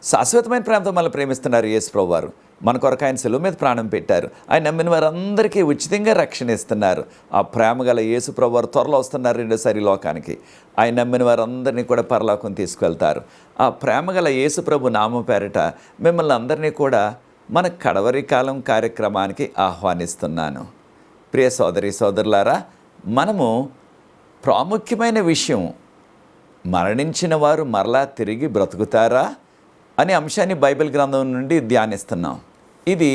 శాశ్వతమైన ప్రేమతో మనల్ని ప్రేమిస్తున్నారు యేసు ప్రభువారు. మన కొరకు ఆయన సెలవు మీద ప్రాణం పెట్టారు. ఆయన నమ్మిన వారందరికీ ఉచితంగా రక్షణ ఇస్తున్నారు. ఆ ప్రేమ గల యేసు ప్రభువారు త్వరలో వస్తున్నారు రెండోసారి లోకానికి. ఆయన నమ్మిన వారందరినీ కూడా పరలోకం తీసుకువెళ్తారు. ఆ ప్రేమ గల యేసు ప్రభు నామం పేరిట మిమ్మల్ని అందరినీ కూడా మన కడవరి కాలం కార్యక్రమానికి ఆహ్వానిస్తున్నాను. ప్రియ సోదరి సోదరులారా, మనము ప్రాముఖ్యమైన విషయం, మరణించిన వారు మరలా తిరిగి బ్రతుకుతారా అనే అంశాన్ని బైబిల్ గ్రంథం నుండి ధ్యానిస్తున్నాం. ఇది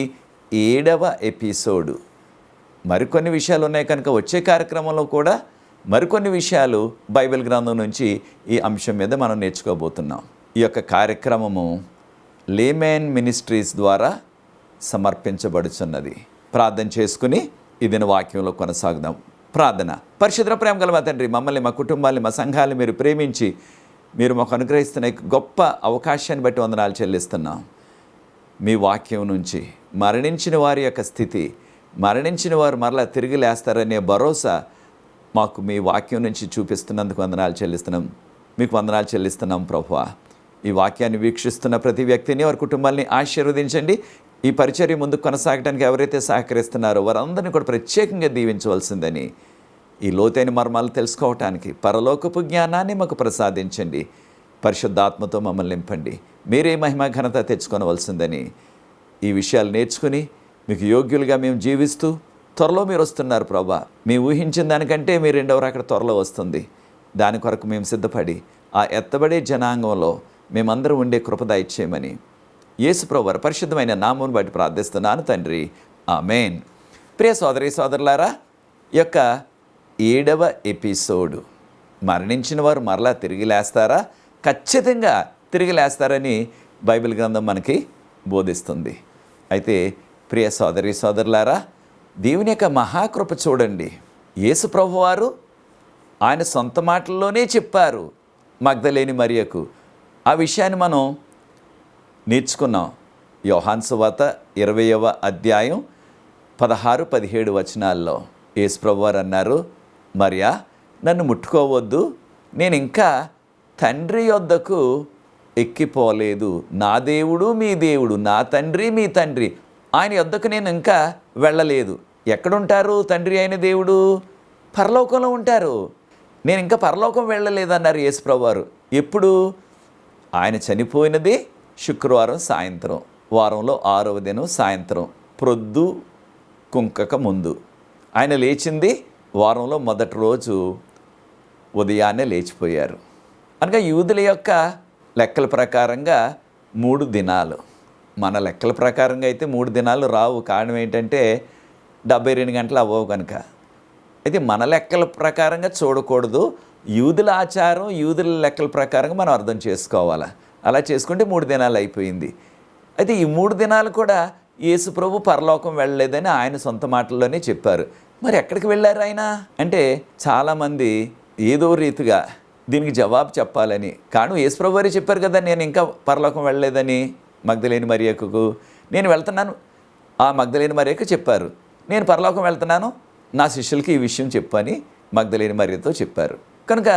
7వ ఎపిసోడు. మరికొన్ని విషయాలు ఉన్నాయి కనుక వచ్చే కార్యక్రమంలో కూడా మరికొన్ని విషయాలు బైబిల్ గ్రంథం నుంచి ఈ అంశం మీద మనం నేర్చుకోబోతున్నాం. ఈ యొక్క కార్యక్రమము లేమెన్ మినిస్ట్రీస్ ద్వారా సమర్పించబడుచున్నది. ప్రార్థన చేసుకుని ఈ దిన వాక్యంలో కొనసాగుదాం. ప్రార్థన. పరిశుద్ధ ప్రేమ గల మా తండ్రి, మమ్మల్ని, మా కుటుంబాన్ని, మా సంఘాన్ని మీరు ప్రేమించి మీరు మాకు అనుగ్రహిస్తున్న గొప్ప అవకాశాన్ని బట్టి వందనాలు చెల్లిస్తున్నాం. మీ వాక్యం నుంచి మరణించిన వారి యొక్క స్థితి, మరణించిన వారు మరలా తిరిగి లేస్తారనే భరోసా మాకు మీ వాక్యం నుంచి చూపిస్తున్నందుకు వందనాలు చెల్లిస్తున్నాం. మీకు వందనాలు చెల్లిస్తున్నాం ప్రభువా. ఈ వాక్యాన్ని వీక్షిస్తున్న ప్రతి వ్యక్తిని, వారి కుటుంబాన్ని ఆశీర్వదించండి. ఈ పరిచర్య ముందుకు కొనసాగడానికి ఎవరైతే సహకరిస్తున్నారో వారందరినీ కూడా ప్రత్యేకంగా దీవించవలసిందని, ఈ లోతైన మర్మాలు తెలుసుకోవటానికి పరలోకపు జ్ఞానాన్ని మాకు ప్రసాదించండి. పరిశుద్ధాత్మతో మమ్మల్ని నింపండి. మీరే మహిమ ఘనత తెచ్చుకోవలసిందని, ఈ విషయాలు నేర్చుకుని మీకు యోగ్యులుగా మేము జీవిస్తూ త్వరలో మీరు వస్తున్నారు ప్రభా. మేము ఊహించిన దానికంటే మీ రెండవ రాకడ త్వరలో వస్తుంది. దాని కొరకు మేము సిద్ధపడి ఆ ఎత్తబడే జనాంగంలో మేమందరం ఉండే కృప దయచేయమని యేసు ప్రభువారి పరిశుద్ధమైన నామమును బట్టి ప్రార్థిస్తున్నాను తండ్రి. ఆమేన్. ప్రియ సోదరి సోదరులారా, ఈ యొక్క 7వ ఎపిసోడు, మరణించిన వారు మరలా తిరిగి లేస్తారా? ఖచ్చితంగా తిరిగి లేస్తారని బైబిల్ గ్రంథం మనకి బోధిస్తుంది. అయితే ప్రియ సోదరి సోదరులారా, దేవుని యొక్క మహాకృప చూడండి. యేసు ప్రభువారు ఆయన సొంత మాటల్లోనే చెప్పారు మగ్దలేని మరియకు. ఆ విషయాన్ని మనం నేర్చుకున్నాం. యోహాను సువార్త 20వ అధ్యాయం 16-17 వచనాల్లో యేసు ప్రభువారు అన్నారు, మరియా, నన్ను ముట్టుకోవద్దు, నేను ఇంకా తండ్రి యొద్దకు ఎక్కిపోలేదు. నా దేవుడు మీ దేవుడు, నా తండ్రి మీ తండ్రి, ఆయన యొద్దకు నేను ఇంకా వెళ్ళలేదు. ఎక్కడుంటారు తండ్రి అయిన దేవుడు? పరలోకంలో ఉంటారు. నేను ఇంకా పరలోకం వెళ్ళలేదన్నారు యేసు ప్రభువారు. ఎప్పుడు? ఆయన చనిపోయినది శుక్రవారం సాయంత్రం, వారంలో 6వ దినం సాయంత్రం, ప్రొద్దు కుంకక ముందు. ఆయన లేచింది వారంలో మొదటి రోజు ఉదయాన్నే లేచిపోయారు. అనగా యూదుల యొక్క లెక్కల ప్రకారంగా 3 దినాలు. మన లెక్కల ప్రకారంగా అయితే 3 దినాలు రావు. కారణం ఏంటంటే 72 గంటలు అవ్వవు కనుక. అయితే మన లెక్కల ప్రకారంగా చూడకూడదు. యూదుల ఆచారం, యూదుల లెక్కల ప్రకారంగా మనం అర్థం చేసుకోవాలి. అలా చేసుకుంటే 3 దినాలు అయిపోయింది. అయితే ఈ 3 దినాలు కూడా యేసు ప్రభు పరలోకం వెళ్ళలేదని ఆయన సొంత మాటల్లోనే చెప్పారు. మరి ఎక్కడికి వెళ్ళారు ఆయన అంటే, చాలామంది ఏదో రీతిగా దీనికి జవాబు చెప్పాలని, కాను యేసు ప్రభు వారే చెప్పారు కదా, నేను ఇంకా పరలోకం వెళ్ళలేదని మగ్దలేని మరియకు. నేను వెళ్తున్నాను, ఆ మగ్దలేని మరియకు చెప్పారు, నేను పరలోకం వెళ్తున్నాను, నా శిష్యులకి ఈ విషయం చెప్పని మగ్దలేని మరియతో చెప్పారు. కనుక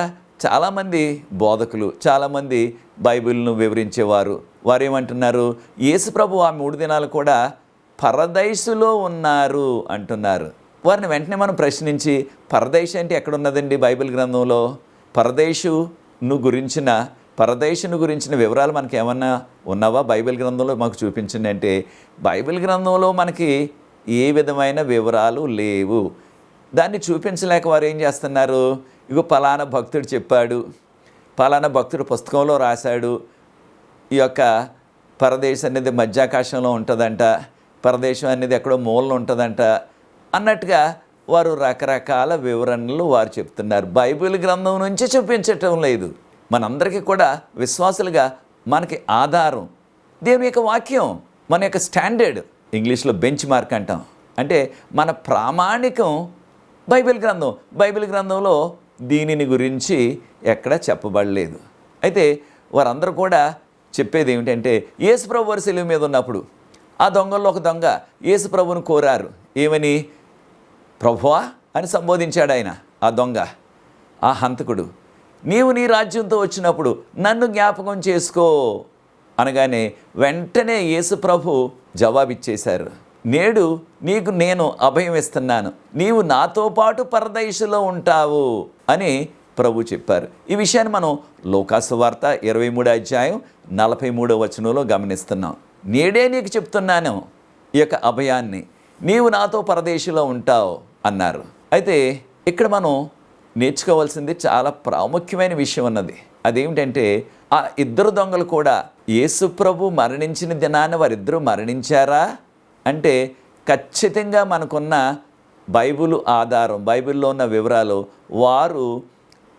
చాలామంది బోధకులు, చాలామంది బైబిల్ను వివరించేవారు, వారు ఏమంటున్నారు, యేసు ప్రభు ఆ 3 దినాలు కూడా పరదైసులో ఉన్నారు అంటున్నారు. వారిని వెంటనే మనం ప్రశ్నించి, పరదేశు అంటే ఎక్కడున్నదండి బైబిల్ గ్రంథంలో? పరదేశును గురించిన వివరాలు మనకి ఏమన్నా ఉన్నావా బైబిల్ గ్రంథంలో? మాకు చూపించండి అంటే, బైబిల్ గ్రంథంలో మనకి ఏ విధమైన వివరాలు లేవు. దాన్ని చూపించలేక వారు ఏం చేస్తున్నారు, ఇగో పలానా భక్తుడు చెప్పాడు, పలానా భక్తుడు పుస్తకంలో రాశాడు, ఈ యొక్క పరదేశం అనేది మధ్యాకాశంలో ఉంటుందంట, పరదేశం అనేది ఎక్కడో మూలలో ఉంటుందంట అన్నట్టుగా వారు రకరకాల వివరణలు వారు చెప్తున్నారు. బైబిల్ గ్రంథం నుంచి చూపించటం లేదు. మనందరికీ కూడా విశ్వాసులుగా మనకి ఆధారం దేవుని యొక్క వాక్యం, మన యొక్క స్టాండర్డ్, ఇంగ్లీష్లో బెంచ్ మార్క్ అంటాం. అంటే మన ప్రామాణికం బైబిల్ గ్రంథం. బైబిల్ గ్రంథంలో దీనిని గురించి ఎక్కడ చెప్పబడలేదు. అయితే వారందరూ కూడా చెప్పేది ఏమిటంటే, యేసు ప్రభు వారి శిలువ మీద ఉన్నప్పుడు ఆ దొంగల్లో ఒక దొంగ యేసు ప్రభువును కోరారు. ఏమని? ప్రభువా అని సంబోధించాడు ఆయన. ఆ దొంగ, ఆ హంతకుడు, నీవు నీ రాజ్యంతో వచ్చినప్పుడు నన్ను జ్ఞాపకం చేసుకో అనగానే వెంటనే యేసు ప్రభు జవాబిచ్చేశారు. నేడు నీకు నేను అభయం ఇస్తున్నాను, నీవు నాతో పాటు పరదైసులో ఉంటావు అని ప్రభు చెప్పారు. ఈ విషయాన్ని మనం లూకాసు వార్త 23వ అధ్యాయం 43వ వచనంలో గమనిస్తున్నాం. నేడే నీకు చెప్తున్నాను ఈ యొక్క అభయాన్ని, నీవు నాతో పరదేశంలో ఉంటావు అన్నారు. అయితే ఇక్కడ మనం నేర్చుకోవాల్సింది చాలా ప్రాముఖ్యమైన విషయం ఉన్నది. అదేమిటంటే ఆ ఇద్దరు దొంగలు కూడా యేసు ప్రభు మరణించిన దినాన వారిద్దరూ మరణించారా అంటే ఖచ్చితంగా మనకున్న బైబిల్ ఆధారం, బైబిల్లో ఉన్న వివరాలు, వారు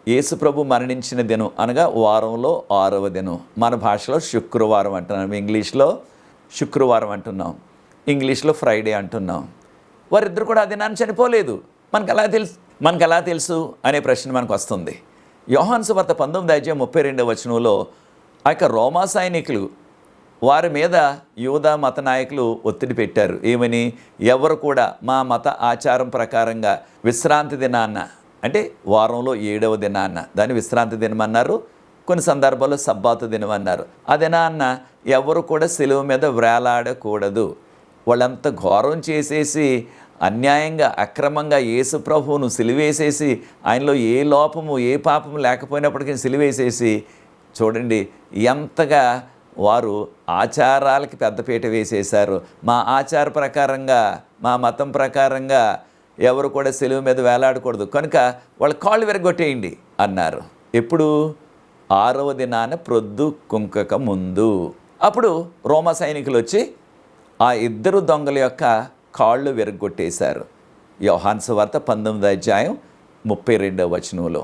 యేసు ప్రభు మరణించిన దినం అనగా వారంలో 6వ దినం. మన భాషలో శుక్రవారం అంటున్నాం, ఇంగ్లీష్లో శుక్రవారం అంటున్నాం, ఇంగ్లీష్లో ఫ్రైడే అంటున్నాం. వారిద్దరు కూడా ఆ దినాన్ని చనిపోలేదు. మనకు ఎలా తెలుసు అనే ప్రశ్న మనకు వస్తుంది. యోహాను సువార్త 19వ అధ్యాయం 32వ వచనంలో ఆ యొక్క రోమా సైనికులు వారి మీద యూదా మత నాయకులు ఒత్తిడి పెట్టారు. ఏమని? ఎవరు కూడా మా మత ఆచారం ప్రకారంగా విశ్రాంతి దినాన్న, అంటే వారంలో 7వ దినాన్న, దాన్ని విశ్రాంతి దినం అన్నారు, కొన్ని సందర్భాల్లో సబ్బాతు దినం అన్నారు. ఆ దినాన్న ఎవరు కూడా శిలువ మీద వేలాడకూడదు. వాళ్ళంతా ఘోరం చేసేసి అన్యాయంగా అక్రమంగా యేసు ప్రభువును సిలువేసేసి ఆయనలో ఏ లోపము ఏ పాపము లేకపోయినప్పటికీ సిలువేసేసి చూడండి ఎంతగా వారు ఆచారాలకి పెద్దపీట వేసేశారు. మా ఆచార ప్రకారంగా, మా మతం ప్రకారంగా ఎవరు కూడా సిలువ మీద వేలాడకూడదు, కనుక వాళ్ళ కాళ్ళు విరగొట్టేయండి అన్నారు. ఎప్పుడు? 6వ దినాన ప్రొద్దు కుంకక ముందు. అప్పుడు రోమా సైనికులు వచ్చి ఆ ఇద్దరు దొంగల యొక్క కాళ్ళు విరగొట్టేశారు. యోహాను సువార్త 19వ అధ్యాయం 32వ వచనంలో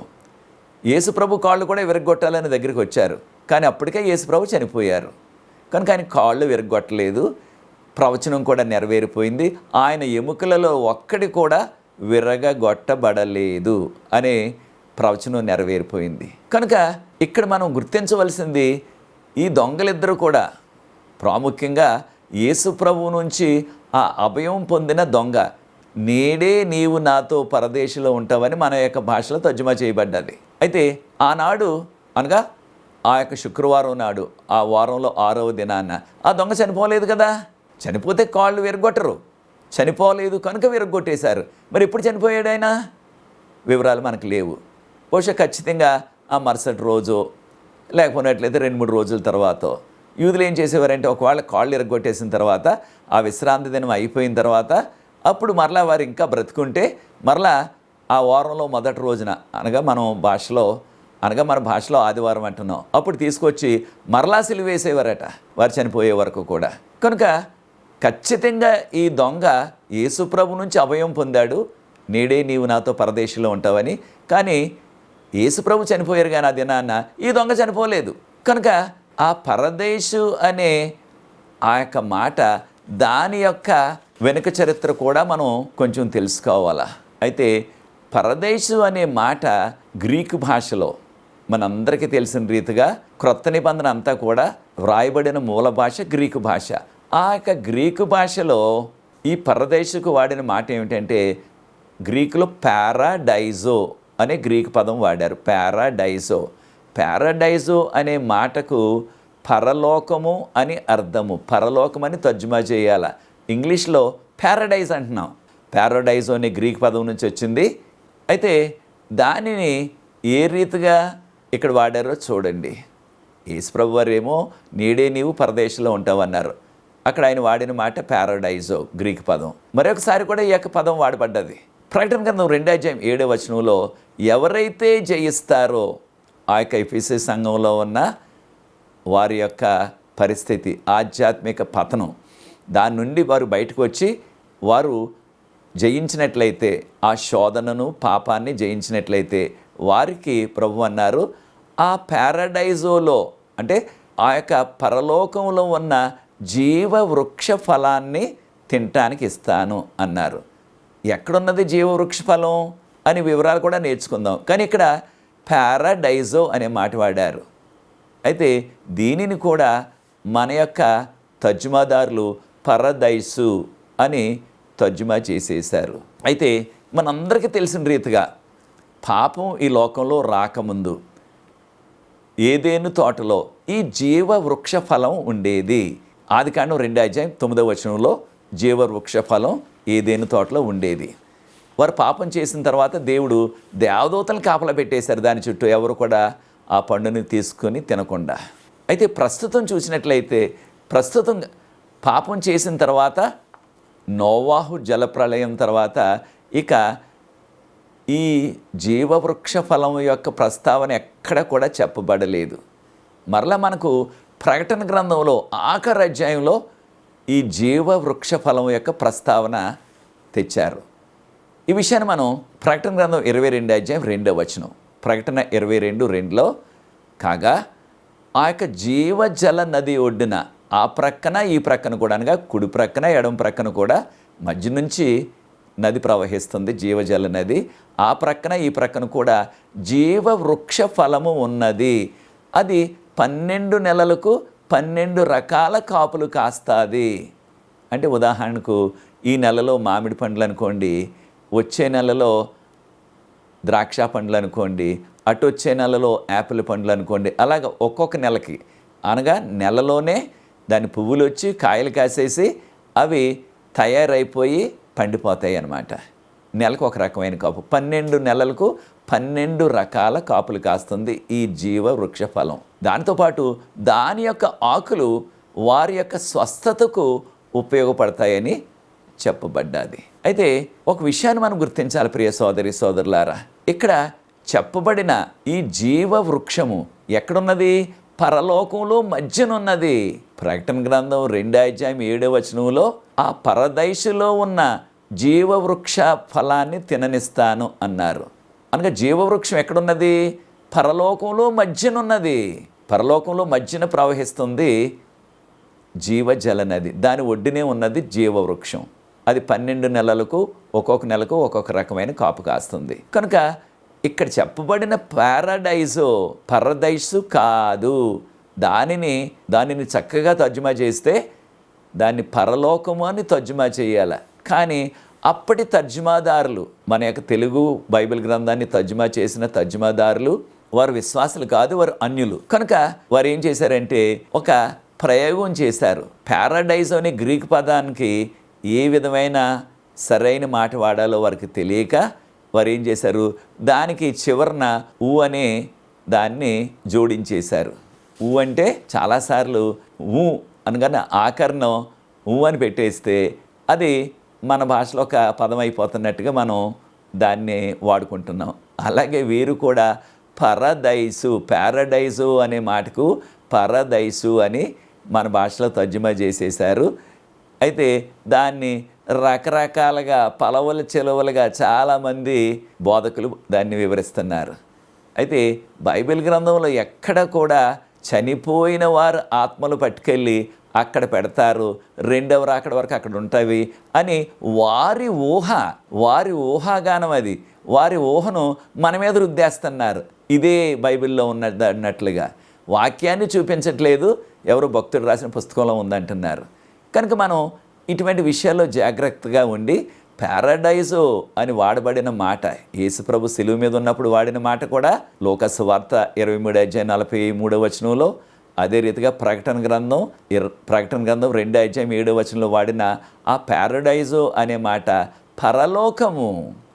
యేసు ప్రభు కాళ్ళు కూడా విరగొట్టాలని దగ్గరికి వచ్చారు, కానీ అప్పటికే యేసు ప్రభు చనిపోయారు కనుక ఆయన కాళ్ళు విరగొట్టలేదు. ప్రవచనం కూడా నెరవేరిపోయింది. ఆయన ఎముకలలో ఒక్కడి కూడా విరగొట్టబడలేదు అనే ప్రవచనం నెరవేరిపోయింది. కనుక ఇక్కడ మనం గుర్తించవలసింది, ఈ దొంగలిద్దరూ కూడా ప్రాముఖ్యంగా యేసు ప్రభువు నుంచి ఆ అభయం పొందిన దొంగ. నేడే నీవు నాతో పరదేశంలో ఉంటావని మన యొక్క భాషలో తర్జుమా చేయబడ్డది. అయితే ఆనాడు అనగా ఆ యొక్క శుక్రవారం నాడు, ఆ వారంలో 6వ దినాన ఆ దొంగ చనిపోలేదు కదా. చనిపోతే కాళ్ళు విరగొట్టరు, చనిపోలేదు కనుక విరగొట్టేశారు. మరి ఎప్పుడు చనిపోయాడు ఆయన? వివరాలు మనకు లేవు. బహుశా ఖచ్చితంగా ఆ మరుసటి రోజు, లేకపోయినట్లయితే 2-3 రోజుల తర్వాత. యూదులు ఏం చేసేవారంటే ఒకవేళ కాళ్ళు ఇరగొట్టేసిన తర్వాత ఆ విశ్రాంతి దినం అయిపోయిన తర్వాత అప్పుడు మరలా వారు ఇంకా బ్రతుకుంటే మరలా ఆ వారంలో మొదటి రోజున అనగా మన భాషలో ఆదివారం అంటున్నాం, అప్పుడు తీసుకొచ్చి మరలా సిలువేసేవారట వారు చనిపోయే వరకు కూడా. కనుక ఖచ్చితంగా ఈ దొంగ యేసు ప్రభు నుంచి అభయం పొందాడు, నేడే నీవు నాతో పరదేశంలో ఉంటావని. కానీ యేసు ప్రభు చనిపోయారు కానీ ఆ దినాన్న ఈ దొంగ చనిపోలేదు. కనుక ఆ పరదేశు అనే ఆ యొక్క మాట, దాని యొక్క వెనుక చరిత్ర కూడా మనం కొంచెం తెలుసుకోవాలా. అయితే పరదేశు అనే మాట గ్రీకు భాషలో మనందరికీ తెలిసిన రీతిగా క్రొత్త నిబంధన అంతా కూడా వ్రాయబడిన మూల భాష గ్రీకు భాష. ఆ యొక్క గ్రీకు భాషలో ఈ పరదేశుకు వాడిన మాట ఏమిటంటే, గ్రీకులో పారాడైజో అనే గ్రీకు పదం వాడారు. పారాడైజో అనే మాటకు పరలోకము అని అర్థము. పరలోకం అని తర్జుమా చేయాల. ఇంగ్లీష్లో ప్యారడైజ్ అంటున్నాం. పారాడైజో అనే గ్రీక్ పదం నుంచి వచ్చింది. అయితే దానిని ఏ రీతిగా ఇక్కడ వాడారో చూడండి. యేసుప్రభు వారు ఏమో నేడే నీవు పరదేశంలో ఉంటావన్నారు. అక్కడ ఆయన వాడిన మాట పారాడైజో గ్రీక్ పదం. మరొకసారి కూడా ఈ యొక్క పదం వాడబడ్డది. ప్రకటన గ్రంథం 2వ అధ్యాయం 7వ వచనంలో ఎవరైతే జయిస్తారో ఆ యొక్క ఎఫెసీ సంఘంలో ఉన్న వారి యొక్క పరిస్థితి, ఆధ్యాత్మిక పతనం, దాని నుండి వారు బయటకు వచ్చి వారు జయించినట్లయితే, ఆ శోధనను పాపాన్ని జయించినట్లయితే వారికి ప్రభు అన్నారు, ఆ పారాడైజోలో అంటే ఆ యొక్క పరలోకంలో ఉన్న జీవ వృక్ష ఫలాన్ని తినటానికి ఇస్తాను అన్నారు. ఎక్కడున్నది జీవవృక్ష ఫలం అని వివరాలు కూడా నేర్చుకుందాం. కానీ ఇక్కడ పారాడైజో అనే మాట వాడారు. అయితే దీనిని కూడా మన యొక్క తర్జుమాదారులు పరదైసు అని తర్జుమా చేసేశారు. అయితే మనందరికీ తెలిసిన రీతిగా పాపం ఈ లోకంలో రాకముందు ఏదేను తోటలో ఈ జీవ వృక్ష ఫలం ఉండేది. ఆదికాండం 2:9 జీవ వృక్ష ఫలం ఏదేను తోటలో ఉండేది. వారు పాపం చేసిన తర్వాత దేవుడు దేవదూతలను కాపలా పెట్టేశారు దాని చుట్టూ, ఎవరు కూడా ఆ పండుని తీసుకొని తినకుండా. అయితే ప్రస్తుతం చూసినట్లయితే, ప్రస్తుతం పాపం చేసిన తర్వాత నోవాహు జలప్రళయం తర్వాత ఇక ఈ జీవవృక్ష ఫలం యొక్క ప్రస్తావన ఎక్కడ కూడా చెప్పబడలేదు. మరలా మనకు ప్రకటన గ్రంథంలో ఆఖరి అధ్యాయంలో ఈ జీవవృక్ష ఫలం యొక్క ప్రస్తావన తెచ్చారు. ఈ విషయాన్ని మనం ప్రకటన గ్రంథం 22:2 ప్రకటన 22:2 కాగా ఆ యొక్క జీవజల నది ఒడ్డున ఆ ప్రక్కన ఈ ప్రక్కన కూడా, అనగా కుడి ప్రక్కన ఎడమ ప్రక్కన కూడా మధ్య నుంచి నది ప్రవహిస్తుంది, జీవజల నది. ఆ ప్రక్కన ఈ ప్రక్కన కూడా జీవవృక్ష ఫలము ఉన్నది. అది 12 నెలలకు 12 రకాల కాపులు కాస్తుంది. అంటే ఉదాహరణకు ఈ నెలలో మామిడి పండ్లు అనుకోండి, వచ్చే నెలలో ద్రాక్ష పండ్లు అనుకోండి, అటు వచ్చే నెలలో యాపిల్ పండ్లు అనుకోండి. అలాగ ఒక్కొక్క నెలకి, అనగా నెలలోనే దాని పువ్వులు వచ్చి కాయలు కాసేసి అవి తయారైపోయి పండిపోతాయి అన్నమాట. నెలకు ఒక రకమైన కాపు. 12 నెలలకు 12 రకాల కాపులు కాస్తుంది ఈ జీవ వృక్ష ఫలం. దాంతోపాటు దాని యొక్క ఆకులు వారి యొక్క స్వస్థతకు ఉపయోగపడతాయని చెప్పబడ్డది. అయితే ఒక విషయాన్ని మనం గుర్తించాలి ప్రియ సోదరి సోదరులారా. ఇక్కడ చెప్పబడిన ఈ జీవ వృక్షము ఎక్కడున్నది? పరలోకంలో మధ్యనున్నది. ప్రకటన గ్రంథం 2:7 ఆ పరదైసులో ఉన్న జీవవృక్ష ఫలాన్ని తిననిస్తాను అన్నారు. అనగా జీవవృక్షం ఎక్కడున్నది? పరలోకంలో మధ్యనున్నది. పరలోకంలో మధ్యన ప్రవహిస్తుంది జీవజల నది. దాని ఒడ్డునే ఉన్నది జీవవృక్షం. అది 12 నెలలకు ఒక్కొక్క నెలకు ఒక్కొక్క రకమైన కాపు కాస్తుంది. కనుక ఇక్కడ చెప్పబడిన పరదైసు కాదు. దానిని చక్కగా తర్జుమా చేస్తే దాన్ని పరలోకము అని తర్జుమా చేయాలి. కానీ అప్పటి తర్జుమాదారులు, మన యొక్క తెలుగు బైబిల్ గ్రంథాన్ని తర్జుమా చేసిన తర్జుమాదారులు, వారు విశ్వాసులు కాదు, వారు అన్యులు. కనుక వారు ఏం చేశారంటే ఒక ప్రయోగం చేశారు. పారడైజ్ అనే గ్రీక్ పదానికి ఏ విధమైన సరైన మాట వాడాలో వారికి తెలియక వారు ఏం చేశారు, దానికి చివరన ఊ అనే దాన్ని జోడించేశారు. ఊ అంటే చాలాసార్లు ఊ అనగానే ఆకరణం ఊ అని పెట్టేస్తే అది మన భాషలో ఒక పదం అయిపోతున్నట్టుగా మనం దాన్ని వాడుకుంటున్నాం. అలాగే వీరు కూడా పారడైజు అనే మాటకు పరదైసు అని మన భాషలో తర్జుమా చేసేశారు. అయితే దాన్ని రకరకాలుగా పలవలు చెలవలుగా చాలామంది బోధకులు దాన్ని వివరిస్తున్నారు. అయితే బైబిల్ గ్రంథంలో ఎక్కడ కూడా చనిపోయిన వారు ఆత్మలు పట్టుకెళ్ళి అక్కడ పెడతారు, రెండవ రాకడ వరకు అక్కడ ఉంటాయి అని వారి ఊహాగానం. అది వారి ఊహను మన మీద రుద్దేస్తున్నారు. ఇదే బైబిల్లో ఉన్నట్లుగా వాక్యాన్ని చూపించట్లేదు, ఎవరు భక్తుడు రాసిన పుస్తకంలో ఉందంటున్నారు. కనుక మనం ఇటువంటి విషయాల్లో జాగ్రత్తగా ఉండి, పారడైజో అని వాడబడిన మాట యేసుప్రభు సిలువ మీద ఉన్నప్పుడు వాడిన మాట కూడా లోకా సువార్త 23:43 అదే రీతిగా ప్రకటన గ్రంథం 2:7 వాడిన ఆ పారడైజో అనే మాట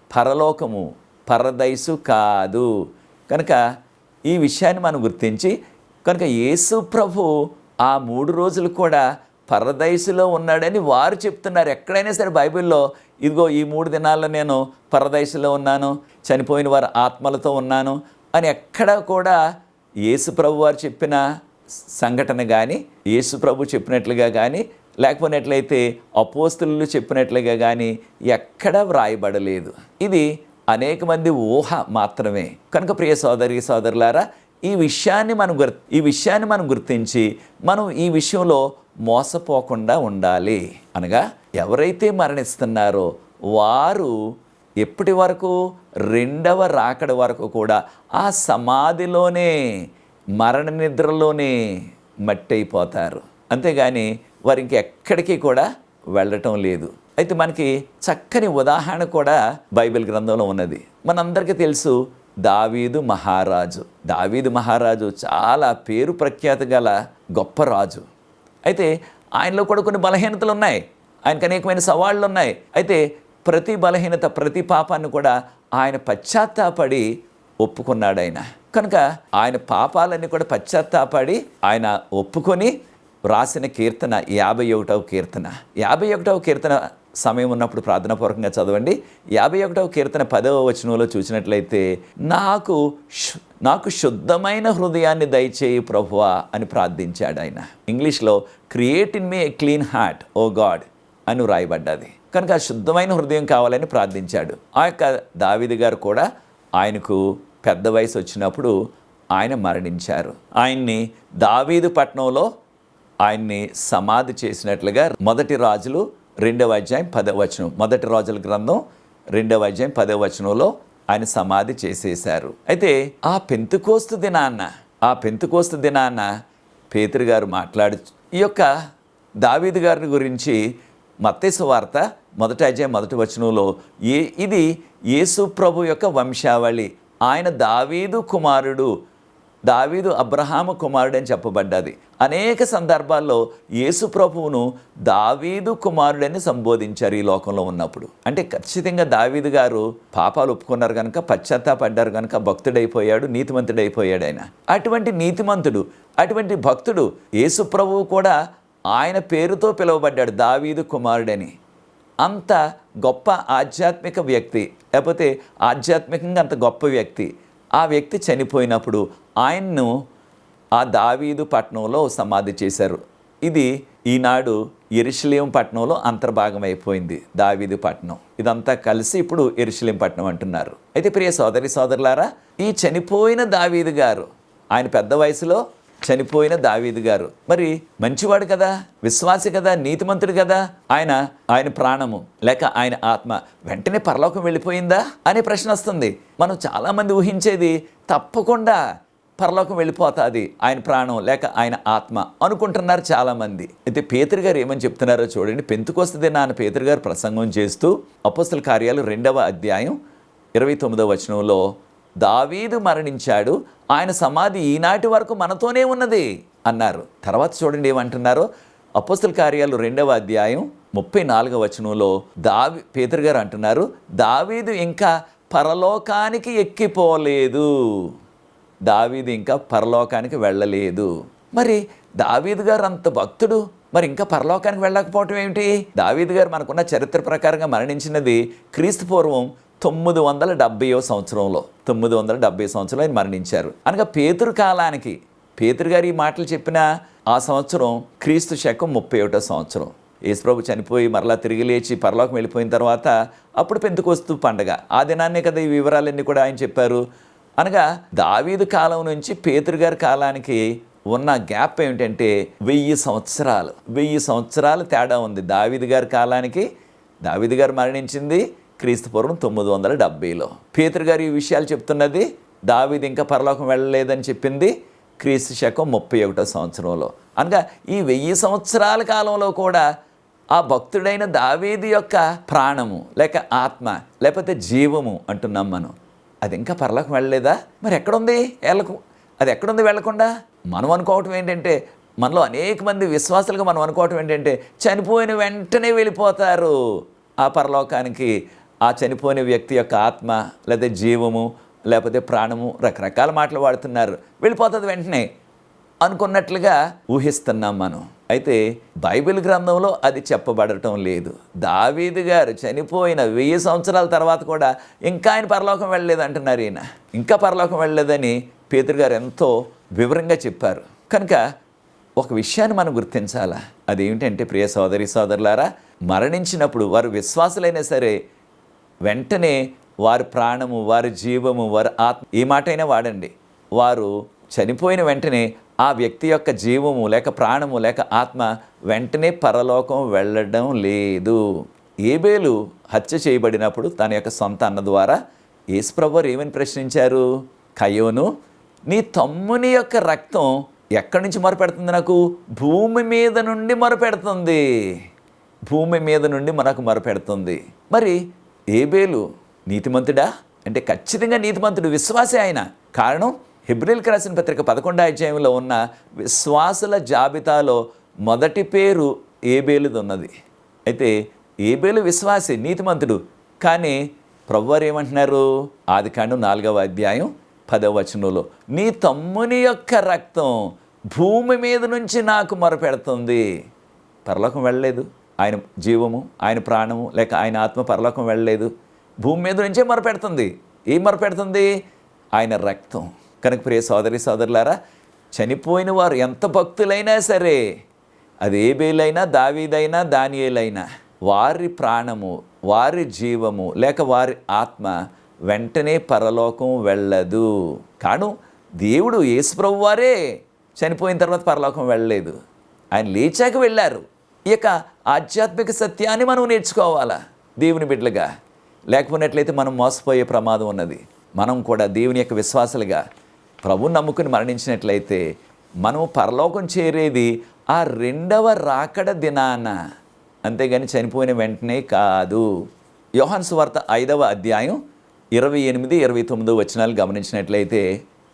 పరలోకము పరదైసు కాదు. కనుక ఈ విషయాన్ని మనం గుర్తించి, కనుక యేసు ప్రభు ఆ 3 రోజులు కూడా పరదైసులో ఉన్నాడని వారు చెప్తున్నారు. ఎక్కడైనా సరే బైబిల్లో ఇదిగో ఈ 3 దినాల్లో నేను పరదైసులో ఉన్నాను, చనిపోయిన వారి ఆత్మలతో ఉన్నాను అని ఎక్కడా కూడా యేసు ప్రభు వారు చెప్పిన సంఘటన కానీ, యేసు ప్రభు చెప్పినట్లుగా కానీ, లేకపోయినట్లయితే అపోస్తలులు చెప్పినట్లుగా కానీ ఎక్కడా వ్రాయబడలేదు. ఇది అనేక మంది ఊహ మాత్రమే. కనుక ప్రియ సోదరి సోదరులారా, ఈ విషయాన్ని మనం గుర్తించి మనం ఈ విషయంలో మోసపోకుండా ఉండాలి. అనగా ఎవరైతే మరణిస్తున్నారో వారు ఎప్పటి వరకు? రెండవ రాకడ వరకు కూడా ఆ సమాధిలోనే, మరణ నిద్రలోనే మట్టి అయిపోతారు. అంతేగాని వారు ఇంకెక్కడికి కూడా వెళ్ళటం లేదు. అయితే మనకి చక్కని ఉదాహరణ కూడా బైబిల్ గ్రంథంలో ఉన్నది. మనందరికీ తెలుసు, దావీదు మహారాజు. దావీదు మహారాజు చాలా పేరు ప్రఖ్యాతి గల గొప్ప రాజు. అయితే ఆయనలో కూడా కొన్ని బలహీనతలు ఉన్నాయి, ఆయనకు అనేకమైన సవాళ్ళు ఉన్నాయి. అయితే ప్రతి బలహీనత, ప్రతి పాపాన్ని కూడా ఆయన పశ్చాత్తాపడి ఒప్పుకున్నాడు ఆయన. కనుక ఆయన పాపాలన్నీ కూడా పశ్చాత్తాపడి ఆయన ఒప్పుకొని రాసిన కీర్తన 51వ కీర్తన. 51వ కీర్తన సమయం ఉన్నప్పుడు ప్రార్థనాపూర్వకంగా చదవండి. 51వ కీర్తన 10వ వచనంలో చూసినట్లయితే, నాకు శుద్ధమైన హృదయాన్ని దయచేయి ప్రభువా అని ప్రార్థించాడు ఆయన. ఇంగ్లీష్లో create in me a clean heart O God అని వ్రాయబడ్డది. కనుక శుద్ధమైన హృదయం కావాలని ప్రార్థించాడు. ఆ యొక్క దావీదు గారు కూడా ఆయనకు పెద్ద వయసు వచ్చినప్పుడు ఆయన మరణించారు. ఆయన్ని దావీదు పట్టణంలో ఆయన్ని సమాధి చేసినట్లుగా 1 రాజులు 2వ అధ్యాయం 10వ వచనం, 1 రాజుల గ్రంథం 2వ అధ్యాయం 10వ వచనంలో ఆయన సమాధి చేసేశారు. అయితే ఆ పెంతెకోస్తు దినాన్న పేతురు గారు మాట్లాడు ఈ యొక్క దావీదు గారిని గురించి మత్తయి సువార్త 1వ అధ్యాయం 1వ వచనంలో ఇది యేసు ప్రభు యొక్క వంశావళి, ఆయన దావీదు కుమారుడు, దావీదు అబ్రహాము కుమారుడు అని చెప్పబడ్డది. అనేక సందర్భాల్లో యేసు ప్రభువును దావీదు కుమారుడని సంబోధించారు ఈ లోకంలో ఉన్నప్పుడు. అంటే ఖచ్చితంగా దావీదు గారు పాపాలు ఒప్పుకున్నారు కనుక, పశ్చాత్తాపడ్డారు కనుక భక్తుడైపోయాడు, నీతిమంతుడైపోయాడు ఆయన. అటువంటి నీతిమంతుడు, అటువంటి భక్తుడు యేసు ప్రభువు కూడా ఆయన పేరుతో పిలువబడ్డాడు, దావీదు కుమారుడని. అంత గొప్ప ఆధ్యాత్మిక వ్యక్తి, లేకపోతే ఆధ్యాత్మికంగా అంత గొప్ప వ్యక్తి. ఆ వ్యక్తి చనిపోయినప్పుడు ఆయన్ను ఆ దావీదు పట్టణంలో సమాధి చేశారు. ఇది ఈనాడు యెరూషలేము పట్టణంలో అంతర్భాగం అయిపోయింది, దావీదు పట్టణం. ఇదంతా కలిసి ఇప్పుడు యెరూషలేము పట్టణం అంటున్నారు. అయితే ప్రియ సోదరి సోదరులారా, ఈ చనిపోయిన దావీదు గారు, ఆయన పెద్ద వయసులో చనిపోయిన దావీదు గారు మరి మంచివాడు కదా, విశ్వాసి కదా, నీతిమంతుడు కదా. ఆయన ప్రాణము లేక ఆయన ఆత్మ వెంటనే పరలోకం వెళ్ళిపోయిందా అనే ప్రశ్న వస్తుంది. మనం చాలామంది ఊహించేది తప్పకుండా పరలోకం వెళ్ళిపోతుంది ఆయన ప్రాణం లేక ఆయన ఆత్మ అనుకుంటున్నారు చాలామంది. అయితే పేతురు గారు ఏమని చెప్తున్నారో చూడండి. పెంతెకోస్తు దినాన పేతురు గారు ప్రసంగం చేస్తూ అపోస్తల కార్యాలు 2వ అధ్యాయం 29వ వచనంలో, దావీదు మరణించాడు, ఆయన సమాధి ఈనాటి వరకు మనతోనే ఉన్నది అన్నారు. తర్వాత చూడండి ఏమంటున్నారో. అపోస్తల కార్యాలు 2వ అధ్యాయం 34వ వచనంలో పేతురు గారు అంటున్నారు, దావీదు ఇంకా పరలోకానికి ఎక్కిపోలేదు, దావీదు ఇంకా పరలోకానికి వెళ్ళలేదు. మరి దావీదు గారు అంత భక్తుడు, మరి ఇంకా పరలోకానికి వెళ్ళకపోవటం ఏమిటి? దావీదు గారు మనకున్న చరిత్ర ప్రకారంగా మరణించినది క్రీస్తు పూర్వం 970వ సంవత్సరంలో, 970 సంవత్సరంలో ఆయన మరణించారు. అనగా పేతురు కాలానికి, పేతురు గారు ఈ మాటలు చెప్పిన ఆ సంవత్సరం క్రీస్తు శకం 31వ సంవత్సరం. యేసుప్రభు చనిపోయి మరలా తిరిగి లేచి పరలోకం వెళ్ళిపోయిన తర్వాత అప్పుడు పెంతెకోస్తు పండగ. ఆ దినాన్నే కదా ఈ వివరాలన్నీ కూడా ఆయన చెప్పారు. అనగా దావీదు కాలం నుంచి పేతురు గారి కాలానికి ఉన్న గ్యాప్ ఏమిటంటే 1000 సంవత్సరాలు. 1000 సంవత్సరాలు తేడా ఉంది. దావీదు గారి కాలానికి, దావీదు గారు మరణించింది క్రీస్తు పూర్వం 970లో. పేతురు గారు ఈ విషయాలు చెప్తున్నది, దావీదు ఇంకా పరలోకం వెళ్ళలేదని చెప్పింది క్రీస్తు శకం 31వ సంవత్సరంలో. అనగా ఈ 1000 సంవత్సరాల కాలంలో కూడా ఆ భక్తుడైన దావీదు యొక్క ప్రాణము లేక ఆత్మ లేకపోతే జీవము అంటున్నాం మనం, అది ఇంకా పరలోకం వెళ్ళలేదా? మరి ఎక్కడుంది? అది ఎక్కడుంది వెళ్ళకుండా? మనం అనుకోవటం ఏంటంటే, మనలో అనేక మంది విశ్వాసులుగా మనం అనుకోవటం ఏంటంటే, చనిపోయిన వెంటనే వెళ్ళిపోతారు ఆ పరలోకానికి. ఆ చనిపోయిన వ్యక్తి యొక్క ఆత్మ లేదా జీవము లేకపోతే ప్రాణము, రకరకాల మాటలు వాడుతున్నారు, వెళ్ళిపోతుంది వెంటనే అనుకున్నట్లుగా ఊహిస్తున్నాం మనం. అయితే బైబిల్ గ్రంథంలో అది చెప్పబడటం లేదు. దావీదు గారు చనిపోయిన 1000 సంవత్సరాల తర్వాత కూడా ఇంకా ఆయన పరలోకం వెళ్ళలేదు అంటున్నారు. ఈయన ఇంకా పరలోకం వెళ్ళలేదని పేతురు గారు ఎంతో వివరంగా చెప్పారు. కనుక ఒక విషయాన్ని మనం గుర్తించాలా. అదేమిటంటే ప్రియ సోదరి సోదరులారా, మరణించినప్పుడు వారు విశ్వాసులైనా సరే వెంటనే వారి ప్రాణము, వారి జీవము, వారి ఆత్మ, ఏ మాటైనా వాడండి, వారు చనిపోయిన వెంటనే ఆ వ్యక్తి యొక్క జీవము లేక ప్రాణము లేక ఆత్మ వెంటనే పరలోకం వెళ్ళడం లేదు. ఏబేలు హత్య చేయబడినప్పుడు తన యొక్క సొంత అన్న ద్వారా యేసుప్రభువారు ఏమని ప్రశ్నించారు? కయోను, నీ తమ్ముని యొక్క రక్తం ఎక్కడి నుంచి మొరపెడుతుంది? నాకు భూమి మీద నుండి మొరపెడుతుంది, భూమి మీద నుండి మనకు మొరపెడుతుంది. మరి ఏబేలు నీతిమంతుడా అంటే ఖచ్చితంగా నీతిమంతుడు విశ్వాసే ఆయన. కారణం హెబ్రీయులకు రాసిన పత్రిక 11వ అధ్యాయంలో ఉన్న విశ్వాసుల జాబితాలో మొదటి పేరు ఏబేలుది ఉన్నది. అయితే ఏబేలు విశ్వాసి, నీతిమంతుడు. కానీ ప్రభువారు ఏమంటున్నారు? ఆదికాండం 4వ అధ్యాయం 10వ వచనంలో, నీ తమ్ముని యొక్క రక్తం భూమి మీద నుంచి నాకు మొరపెడుతుంది. పరలోకం వెళ్ళలేదు, ఆయన జీవము, ఆయన ప్రాణము లేక ఆయన ఆత్మ పరలోకం వెళ్ళలేదు, భూమి మీద నుంచే మొరపెడుతుంది. ఏం మొరపెడుతుంది? ఆయన రక్తం. కనుక ప్రియ సోదరి సోదరులారా, చనిపోయిన వారు ఎంత భక్తులైనా సరే, అది ఏబేలైనా దావీదైనా దానియేలైనా, వారి ప్రాణము, వారి జీవము లేక వారి ఆత్మ వెంటనే పరలోకం వెళ్ళదు. కాను దేవుడు యేసుప్రభు వారే చనిపోయిన తర్వాత పరలోకం వెళ్ళలేదు, ఆయన లేచాక వెళ్ళారు. ఈ యొక్క ఆధ్యాత్మిక సత్యాన్ని మనం నేర్చుకోవాలా దేవుని బిడ్డలుగా. లేకపోయినట్లయితే మనం మోసపోయే ప్రమాదం ఉన్నది. మనం కూడా దేవుని యొక్క విశ్వాసులుగా ప్రభువుని నమ్ముకుని మరణించినట్లయితే మనం పరలోకం చేరేది ఆ రెండవ రాకడ దినాన, అంతేగాని చనిపోయిన వెంటనే కాదు. యోహాను సువార్త 5వ అధ్యాయం 28, 29 వచనాలు గమనించినట్లయితే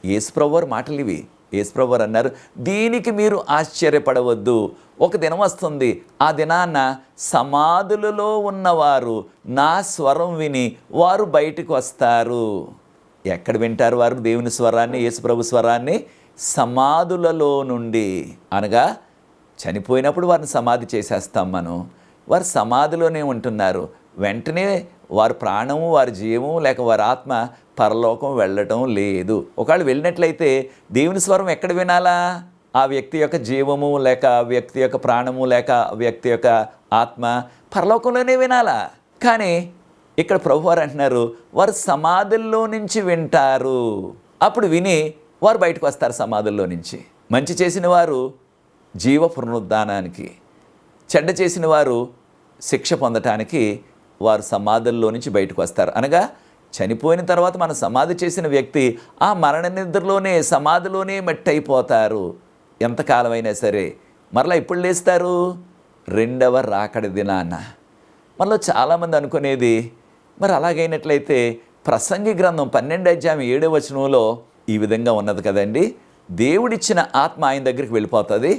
యేసుప్రభు వారి మాటలు ఇవి. యేసుప్రభు వారు అన్నారు, దీనికి మీరు ఆశ్చర్యపడవద్దు, ఒక దినం వస్తుంది, ఆ దినాన సమాధులలో ఉన్నవారు నా స్వరం విని వారు బయటికి వస్తారు. ఎక్కడ వింటారు వారు దేవుని స్వరాన్ని, యేసుప్రభు స్వరాన్ని? సమాధులలో నుండి. అనగా చనిపోయినప్పుడు వారిని సమాధి చేసేస్తాం మనం, వారు సమాధిలోనే ఉంటున్నారు. వెంటనే వారి ప్రాణము, వారి జీవము లేక వారి ఆత్మ పరలోకం వెళ్ళటం లేదు. ఒకవేళ వెళ్ళినట్లయితే దేవుని స్వరం ఎక్కడ వినాలా? ఆ వ్యక్తి యొక్క జీవము లేక ఆ వ్యక్తి యొక్క ప్రాణము లేక ఆ వ్యక్తి యొక్క ఆత్మ పరలోకంలోనే వినాలా. కానీ ఇక్కడ ప్రభువారు అంటున్నారు, వారు సమాధుల్లో నుంచి వింటారు. అప్పుడు విని వారు బయటకు వస్తారు సమాధుల్లో నుంచి. మంచి చేసిన వారు జీవ పునరుద్ధానానికి, చెడ్డ చేసిన వారు శిక్ష పొందటానికి వారు సమాధుల్లో నుంచి బయటకు వస్తారు. అనగా చనిపోయిన తర్వాత మనం సమాధి చేసిన వ్యక్తి ఆ మరణ నిద్రలోనే, సమాధిలోనే మట్టి అయిపోతారు. ఎంతకాలమైనా సరే మరలా ఎప్పుడు లేస్తారు? రెండవ రాకడ దినాన. మనలో చాలామంది అనుకునేది, మరి అలాగైనట్లయితే ప్రసంగి గ్రంథం 12వ అధ్యాయం 7వ వచనంలో ఈ విధంగా ఉన్నది కదండి, దేవుడిచ్చిన ఆత్మ ఆయన దగ్గరికి వెళ్ళిపోతుంది,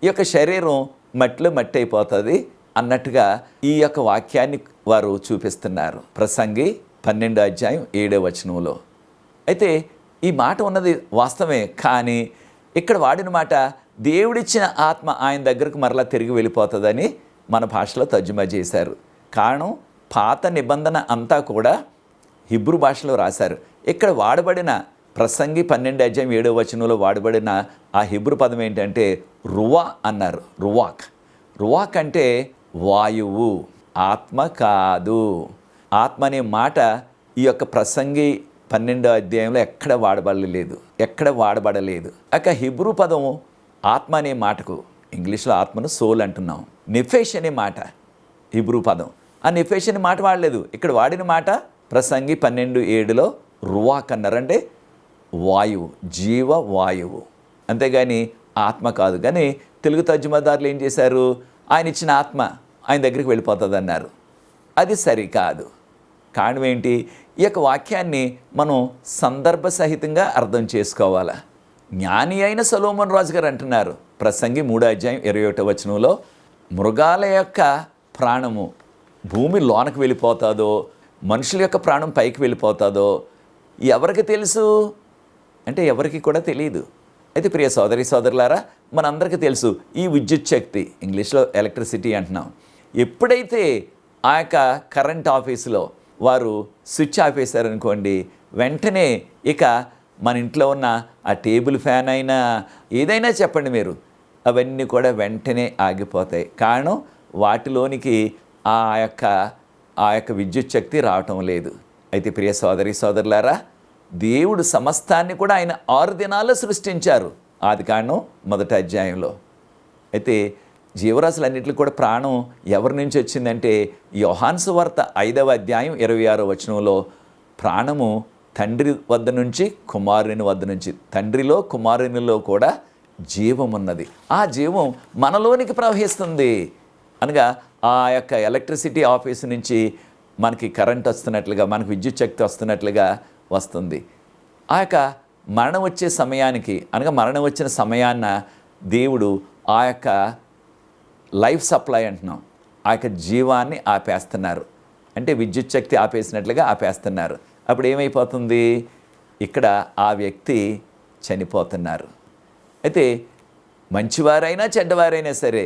ఈ యొక్క శరీరం మట్టిలో మట్టి అయిపోతుంది అన్నట్టుగా ఈ యొక్క వాక్యాన్ని వారు చూపిస్తున్నారు. ప్రసంగి 12వ అధ్యాయం 7వ వచనంలో. అయితే ఈ మాట ఉన్నది వాస్తవమే, కానీ ఇక్కడ వాడిన మాట దేవుడిచ్చిన ఆత్మ ఆయన దగ్గరకు మరలా తిరిగి వెళ్ళిపోతుందని మన భాషలో తర్జుమా చేశారు. కారణం పాత నిబంధన అంతా కూడా హిబ్రూ భాషలో రాశారు. ఇక్కడ వాడబడిన ప్రసంగి 12వ అధ్యాయం 7వ వచనంలో వాడబడిన ఆ హిబ్రూ పదం ఏంటంటే రువా అన్నారు. రువాక్. రువాక్ అంటే వాయువు, ఆత్మ కాదు. ఆత్మ అనే మాట ఈ యొక్క ప్రసంగి 12వ అధ్యాయంలో ఎక్కడ వాడబడలేదు. అక్క హిబ్రూ పదం ఆత్మ అనే మాటకు, ఇంగ్లీష్లో ఆత్మను సోల్ అంటున్నాం, నిఫేష్ అనే మాట హిబ్రూ పదం. ఆ నిఫేష్ అనే మాట వాడలేదు. ఇక్కడ వాడిన మాట ప్రసంగి 12:7లో రువాక్ అన్నారంటే వాయువు, జీవ వాయువు, అంతేగాని ఆత్మ కాదు. కానీ తెలుగు తర్జుమాదారులు ఏం చేశారు? ఆయన ఇచ్చిన ఆత్మ ఆయన దగ్గరికి వెళ్ళిపోతుంది అన్నారు. అది సరికాదు. కారణం ఏంటి? ఈ యొక్క వాక్యాన్ని మనం సందర్భ సహితంగా అర్థం చేసుకోవాలా. జ్ఞాని అయిన సొలొమోను రాజు గారు అంటున్నారు ప్రసంగి 3వ అధ్యాయం 21వ వచనంలో, మృగాల యొక్క ప్రాణము భూమి లోనకు వెళ్ళిపోతుందో, మనుషుల యొక్క ప్రాణం పైకి వెళ్ళిపోతుందో ఎవరికి తెలుసు అంటే ఎవరికి కూడా తెలియదు. అయితే ప్రియ సోదరి సోదరులారా, మనందరికీ తెలుసు ఈ విద్యుత్ శక్తి, ఇంగ్లీష్లో ఎలక్ట్రిసిటీ అంటున్నాం. ఎప్పుడైతే ఆ యొక్క కరెంట్ ఆఫీసులో వారు స్విచ్ ఆపేశారనుకోండి, వెంటనే ఇక మన ఇంట్లో ఉన్న ఆ టేబుల్ ఫ్యాన్ అయినా ఏదైనా చెప్పండి మీరు, అవన్నీ కూడా వెంటనే ఆగిపోతాయి. కారణం వాటిలోనికి ఆ యొక్క విద్యుత్ శక్తి రావటం లేదు. అయితే ప్రియ సోదరి సోదరులారా, దేవుడు సమస్తాన్ని కూడా ఆయన 6 దినాల్లో సృష్టించారు ఆదికాండం 1వ అధ్యాయంలో. అయితే జీవరాశులన్నింటికి కూడా ప్రాణం ఎవరి నుంచి వచ్చిందంటే యోహాను సువార్త 5వ అధ్యాయం 26వ వచనంలో ప్రాణము తండ్రి వద్ద నుంచి కుమారుని వద్ద నుంచి, తండ్రిలో కుమారునిలో కూడా జీవం ఉన్నది. ఆ జీవం మనలోనికి ప్రవహిస్తుంది. అనగా ఆ యొక్క ఎలక్ట్రిసిటీ ఆఫీసు నుంచి మనకి కరెంట్ వస్తున్నట్లుగా, మనకు విద్యుత్ శక్తి వస్తున్నట్లుగా వస్తుంది. ఆ యొక్క మరణం వచ్చే సమయానికి, అనగా మరణం వచ్చిన సమయాన్న దేవుడు ఆ యొక్క లైఫ్ సప్లై అంటున్నాం, ఆ యొక్క జీవాన్ని ఆపేస్తున్నారు. అంటే విద్యుత్ శక్తి ఆపేసినట్లుగా ఆపేస్తున్నారు. అప్పుడు ఏమైపోతుంది? ఇక్కడ ఆ వ్యక్తి చనిపోతున్నారు. అయితే మంచివారైనా చెడ్డవారైనా సరే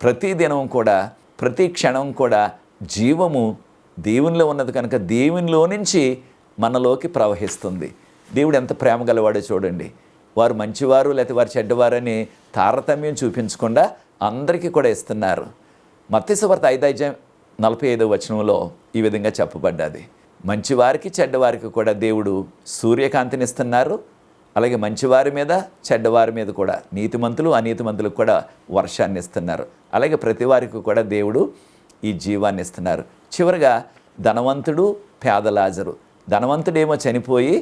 ప్రతి దినం కూడా, ప్రతి క్షణం కూడా జీవము దేవునిలో ఉన్నది కనుక దేవునిలో నుంచి మనలోకి ప్రవహిస్తుంది. దేవుడు ఎంత ప్రేమ గలవాడో చూడండి. వారు మంచివారు లేకపోతే వారు చెడ్డవారని తారతమ్యం చూపించకుండా అందరికీ కూడా ఇస్తున్నారు. మత్తయి సువార్త 5:45 ఈ విధంగా చెప్పబడ్డది. మంచివారికి చెడ్డవారికి కూడా దేవుడు సూర్యకాంతిని ఇస్తున్నారు. అలాగే మంచివారి మీద చెడ్డవారి మీద కూడా, నీతిమంతులు అనీతిమంతులకు కూడా వర్షాన్ని ఇస్తున్నారు. అలాగే ప్రతి వారికి కూడా దేవుడు ఈ జీవాన్ని ఇస్తున్నారు. చివరిగా ధనవంతుడు, పేద లాజరు. ధనవంతుడేమో చనిపోయి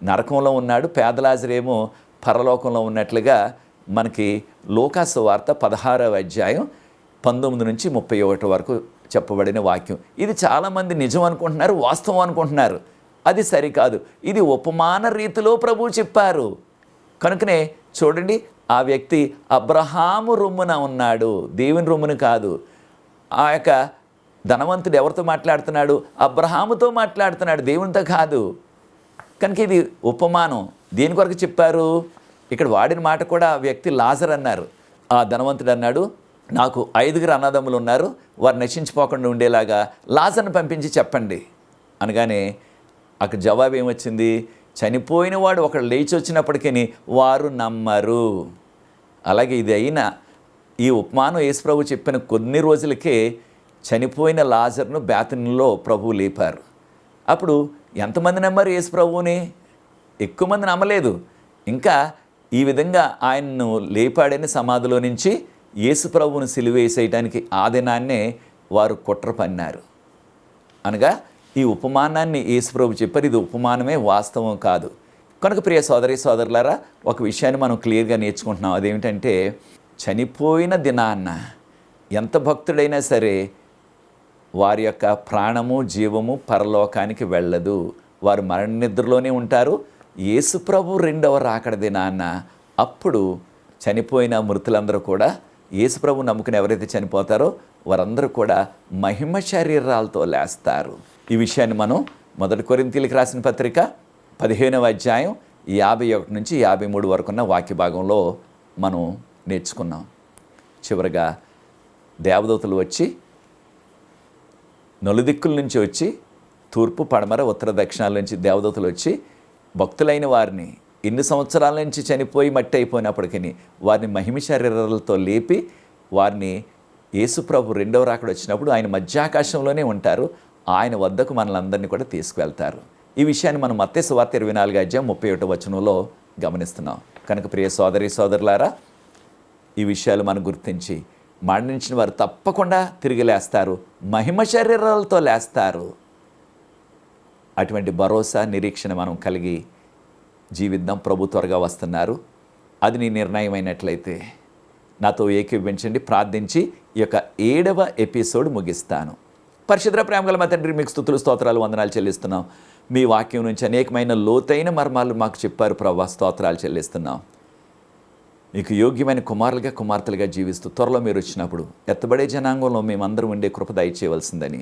నరకంలో ఉన్నాడు, పేద లాజరేమో పరలోకంలో ఉన్నట్లుగా మనకి లూకాసు వార్త 16:19-31 వరకు చెప్పబడిన వాక్యం. ఇది చాలామంది నిజం అనుకుంటున్నారు, వాస్తవం అనుకుంటున్నారు. అది సరికాదు. ఇది ఉపమాన రీతిలో ప్రభువు చెప్పారు. కనుకనే చూడండి, ఆ వ్యక్తి అబ్రహాము రొమ్మున ఉన్నాడు, దేవుని రొమ్మున కాదు. ఆ యొక్క ధనవంతుడు ఎవరితో మాట్లాడుతున్నాడు? అబ్రహాముతో మాట్లాడుతున్నాడు, దేవునితో కాదు. కనుక ఇది ఉపమానం. దేని కొరకు చెప్పారు? ఇక్కడ వాడిన మాట కూడా ఆ వ్యక్తి లాజర్ అన్నారు. ఆ ధనవంతుడు అన్నాడు, నాకు 5 అన్నదమ్ములు ఉన్నారు, వారు నశించిపోకుండా ఉండేలాగా లాజర్ని పంపించి చెప్పండి అనగానే అక్కడ జవాబు ఏమొచ్చింది? చనిపోయిన వాడు ఒకడు లేచి వచ్చినప్పటికీ వారు నమ్మరు. అలాగే ఇది అయినా ఈ ఉపమానం యేసుప్రభు చెప్పిన కొన్ని రోజులకే చనిపోయిన లాజర్ను బేతనీలో ప్రభువు లేపారు. అప్పుడు ఎంతమంది నమ్మారు యేసుప్రభువుని? ఎక్కువ మంది నమ్మలేదు. ఇంకా ఈ విధంగా ఆయన్ను లేపాడని సమాధిలో నుంచి యేసుప్రభువును సిలువేసేయడానికి ఆ దినాన్నే వారు కుట్ర పన్నారు. అనగా ఈ ఉపమానాన్ని యేసుప్రభు చెప్పారు. ఇది ఉపమానమే, వాస్తవం కాదు. కనుక ప్రియ సోదరి సోదరులారా, ఒక విషయాన్ని మనం క్లియర్గా నేర్చుకుంటున్నాం. అదేమిటంటే, చనిపోయిన దినాన్న ఎంత భక్తుడైనా సరే వారి యొక్క ప్రాణము, జీవము పరలోకానికి వెళ్ళదు. వారు మరణ నిద్రలోనే ఉంటారు. యేసుప్రభు రెండవ రాకడ దినాన్న అప్పుడు చనిపోయిన మృతులందరూ కూడా, యేసుప్రభు నమ్ముకుని ఎవరైతే చనిపోతారో వారందరూ కూడా మహిమ శరీరాలతో లేస్తారు. ఈ విషయాన్ని మనం 1 కొరింథీయులకు రాసిన పత్రిక 15:51-53 వరకున్న వాక్య భాగంలో మనం నేర్చుకున్నాం. చివరగా దేవదూతలు వచ్చి నలుదిక్కుల నుంచి వచ్చి, తూర్పు, పడమర, ఉత్తర, దక్షిణాల నుంచి దేవదూతలు వచ్చి భక్తులైన వారిని ఎన్ని సంవత్సరాల నుంచి చనిపోయి మట్టి అయిపోయినప్పటికీ వారిని మహిమ శరీరాలతో లేపి వారిని యేసుప్రభు రెండవ రాకడ వచ్చినప్పుడు ఆయన మధ్యాకాశంలోనే ఉంటారు. ఆయన వద్దకు మనలందరినీ కూడా తీసుకువెళ్తారు. ఈ విషయాన్ని మనం మత్తయి సువార్త 24:31 గమనిస్తున్నాం. కనుక ప్రియ సోదరి సోదరులారా, ఈ విషయాలు మనం గుర్తించి మరణించిన వారు తప్పకుండా తిరిగి లేస్తారు, మహిమ శరీరాలతో లేస్తారు. అటువంటి భరోసా, నిరీక్షణ మనం కలిగి జీవిద్దాం. ప్రభు త్వరగా వస్తున్నారు. అది నీ నిర్ణయం అయినట్లయితే నాతో ఏకీభవించండి. ప్రార్థించి ఈ యొక్క 7వ ఎపిసోడ్ ముగిస్తాను. పరిశుద్ధ ప్రేమగల మా తండ్రి, మీకు స్తుతులు, స్తోత్రాలు, వందనాలు చెల్లిస్తున్నాం. మీ వాక్యం నుంచి అనేకమైన లోతైన మర్మాలు మాకు చెప్పారు ప్రభా. స్తోత్రాలు చెల్లిస్తున్నాం. మీకు యోగ్యమైన కుమారులుగా, కుమార్తెలుగా జీవిస్తూ త్వరలో మీరు వచ్చినప్పుడు ఎత్తబడే జనాంగంలో మేమందరం ఉండే కృప దయచేయవలసిందని,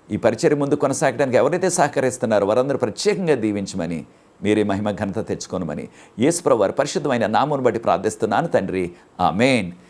ఈ పరిచర్య ముందు కొనసాగడానికి ఎవరైతే సహకరిస్తున్నారో వారందరూ ప్రత్యేకంగా దీవించమని, మీరే మహిమ ఘనత తెచ్చుకోనమని యేసుప్రభు వారి పరిశుద్ధమైన నామమును బట్టి ప్రార్థిస్తున్నాను తండ్రి. ఆమేన్.